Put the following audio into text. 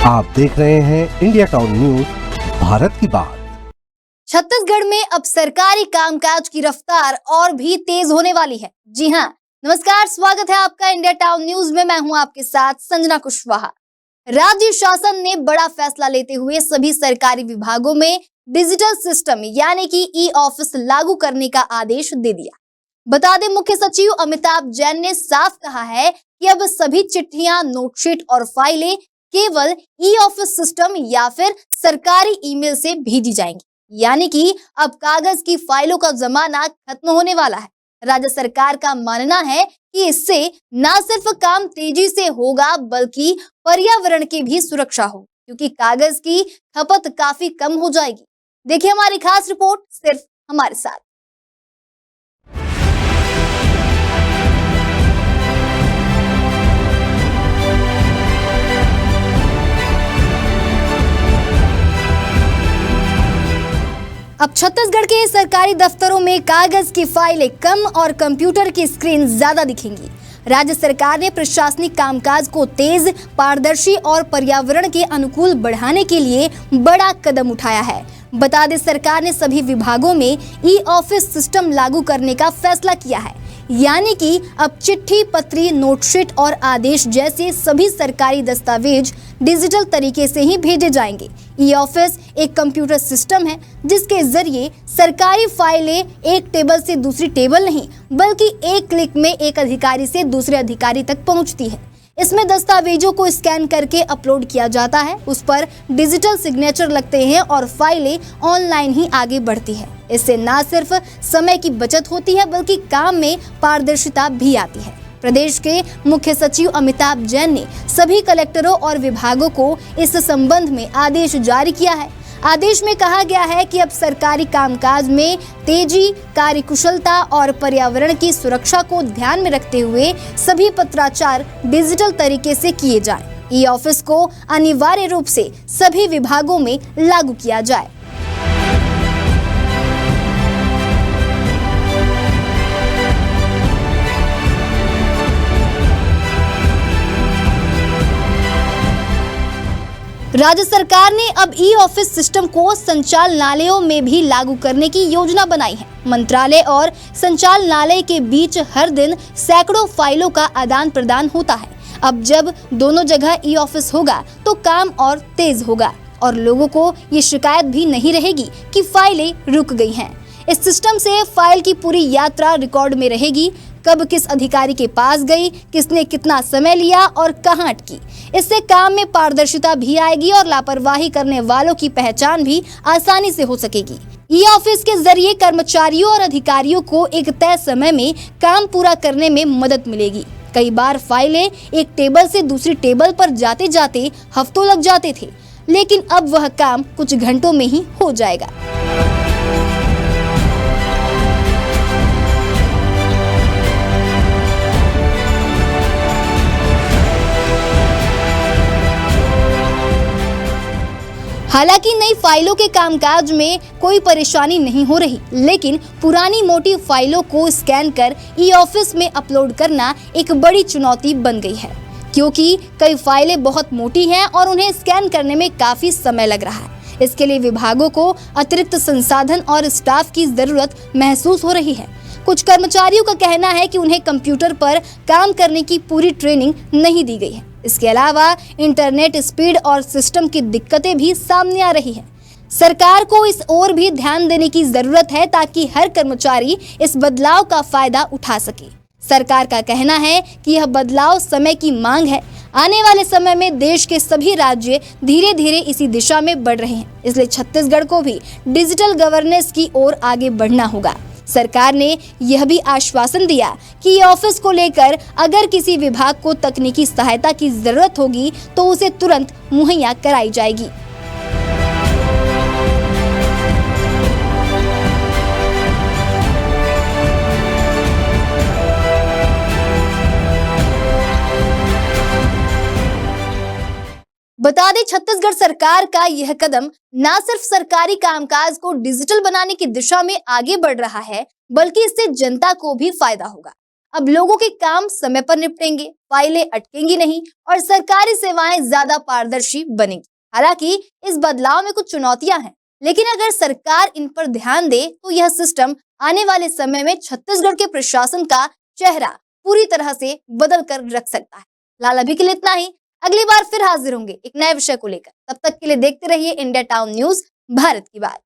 आप देख रहे हैं इंडिया टाउन न्यूज, भारत की बात। छत्तीसगढ़ में अब सरकारी कामकाज की रफ्तार और भी तेज होने वाली है। जी हां, नमस्कार, स्वागत है आपका इंडिया टाउन न्यूज में। मैं हूं आपके साथ संजना कुशवाहा। राज्य शासन ने बड़ा फैसला लेते हुए सभी सरकारी विभागों में डिजिटल सिस्टम यानी कि ई ऑफिस लागू करने का आदेश दे दिया। बता दें, मुख्य सचिव अमिताभ जैन ने साफ कहा है कि अब सभी चिट्ठियां, नोटशीट और फाइलें केवल ई ऑफिस सिस्टम या फिर सरकारी ईमेल से भेजी जाएंगी, यानी कि अब कागज की फाइलों का जमाना खत्म होने वाला है। राज्य सरकार का मानना है कि इससे न सिर्फ काम तेजी से होगा बल्कि पर्यावरण की भी सुरक्षा हो, क्योंकि कागज की खपत काफी कम हो जाएगी। देखिए हमारी खास रिपोर्ट सिर्फ हमारे साथ। अब छत्तीसगढ़ के सरकारी दफ्तरों में कागज की फाइलें कम और कंप्यूटर की स्क्रीन ज्यादा दिखेंगी। राज्य सरकार ने प्रशासनिक कामकाज को तेज, पारदर्शी और पर्यावरण के अनुकूल बढ़ाने के लिए बड़ा कदम उठाया है। बता दें, सरकार ने सभी विभागों में ई ऑफिस सिस्टम लागू करने का फैसला किया है, यानी कि अब चिट्ठी, पत्री, नोटशीट और आदेश जैसे सभी सरकारी दस्तावेज डिजिटल तरीके से ही भेजे जाएंगे। ई ऑफिस एक कंप्यूटर सिस्टम है जिसके जरिए सरकारी फाइलें एक टेबल से दूसरी टेबल नहीं बल्कि एक क्लिक में एक अधिकारी से दूसरे अधिकारी तक पहुंचती है। इसमें दस्तावेजों को स्कैन करके अपलोड किया जाता है, उस पर डिजिटल सिग्नेचर लगते हैं और फाइलें ऑनलाइन ही आगे बढ़ती है। इससे न सिर्फ समय की बचत होती है बल्कि काम में पारदर्शिता भी आती है। प्रदेश के मुख्य सचिव अमिताभ जैन ने सभी कलेक्टरों और विभागों को इस संबंध में आदेश जारी किया है। आदेश में कहा गया है कि अब सरकारी कामकाज में तेजी, कार्यकुशलता और पर्यावरण की सुरक्षा को ध्यान में रखते हुए सभी पत्राचार डिजिटल तरीके से किए जाएं। ई ऑफिस को अनिवार्य रूप से सभी विभागों में लागू किया जाए। राज्य सरकार ने अब ई ऑफिस सिस्टम को संचालनालयों में भी लागू करने की योजना बनाई है। मंत्रालय और संचालनालय के बीच हर दिन सैकड़ों फाइलों का आदान प्रदान होता है। अब जब दोनों जगह ई ऑफिस होगा तो काम और तेज होगा और लोगों को ये शिकायत भी नहीं रहेगी कि फाइलें रुक गई हैं। इस सिस्टम से फाइल की पूरी यात्रा रिकॉर्ड में रहेगी, कब किस अधिकारी के पास गई, किसने कितना समय लिया और कहां अटकी। इससे काम में पारदर्शिता भी आएगी और लापरवाही करने वालों की पहचान भी आसानी से हो सकेगी। ई ऑफिस के जरिए कर्मचारियों और अधिकारियों को एक तय समय में काम पूरा करने में मदद मिलेगी। कई बार फाइलें एक टेबल से दूसरी टेबल पर जाते जाते हफ्तों लग जाते थे, लेकिन अब वह काम कुछ घंटों में ही हो जाएगा। हालांकि नई फाइलों के कामकाज में कोई परेशानी नहीं हो रही, लेकिन पुरानी मोटी फाइलों को स्कैन कर ई ऑफिस में अपलोड करना एक बड़ी चुनौती बन गई है, क्योंकि कई फाइलें बहुत मोटी हैं और उन्हें स्कैन करने में काफी समय लग रहा है। इसके लिए विभागों को अतिरिक्त संसाधन और स्टाफ की जरूरत महसूस हो रही है। कुछ कर्मचारियों का कहना है कि उन्हें कंप्यूटर पर काम करने की पूरी ट्रेनिंग नहीं दी गई है। इसके अलावा इंटरनेट स्पीड और सिस्टम की दिक्कतें भी सामने आ रही हैं। सरकार को इस ओर भी ध्यान देने की जरूरत है ताकि हर कर्मचारी इस बदलाव का फायदा उठा सके। सरकार का कहना है कि यह बदलाव समय की मांग है। आने वाले समय में देश के सभी राज्य धीरे धीरे इसी दिशा में बढ़ रहे हैं, इसलिए छत्तीसगढ़ को भी डिजिटल गवर्नेंस की ओर आगे बढ़ना होगा। सरकार ने यह भी आश्वासन दिया कि ये ऑफिस को लेकर अगर किसी विभाग को तकनीकी सहायता की जरूरत होगी तो उसे तुरंत मुहैया कराई जाएगी। बता दें, छत्तीसगढ़ सरकार का यह कदम न सिर्फ सरकारी कामकाज को डिजिटल बनाने की दिशा में आगे बढ़ रहा है, बल्कि इससे जनता को भी फायदा होगा। अब लोगों के काम समय पर निपटेंगे, फाइलें अटकेंगी नहीं और सरकारी सेवाएं ज्यादा पारदर्शी बनेंगी। हालांकि इस बदलाव में कुछ चुनौतियां हैं, लेकिन अगर सरकार इन पर ध्यान दे तो यह सिस्टम आने वाले समय में छत्तीसगढ़ के प्रशासन का चेहरा पूरी तरह से बदल कर रख सकता है। फिलहाल अभी के लिए इतना ही। अगली बार फिर हाजिर होंगे एक नए विषय को लेकर। तब तक के लिए देखते रहिए इंडिया टाउन न्यूज, भारत की बात।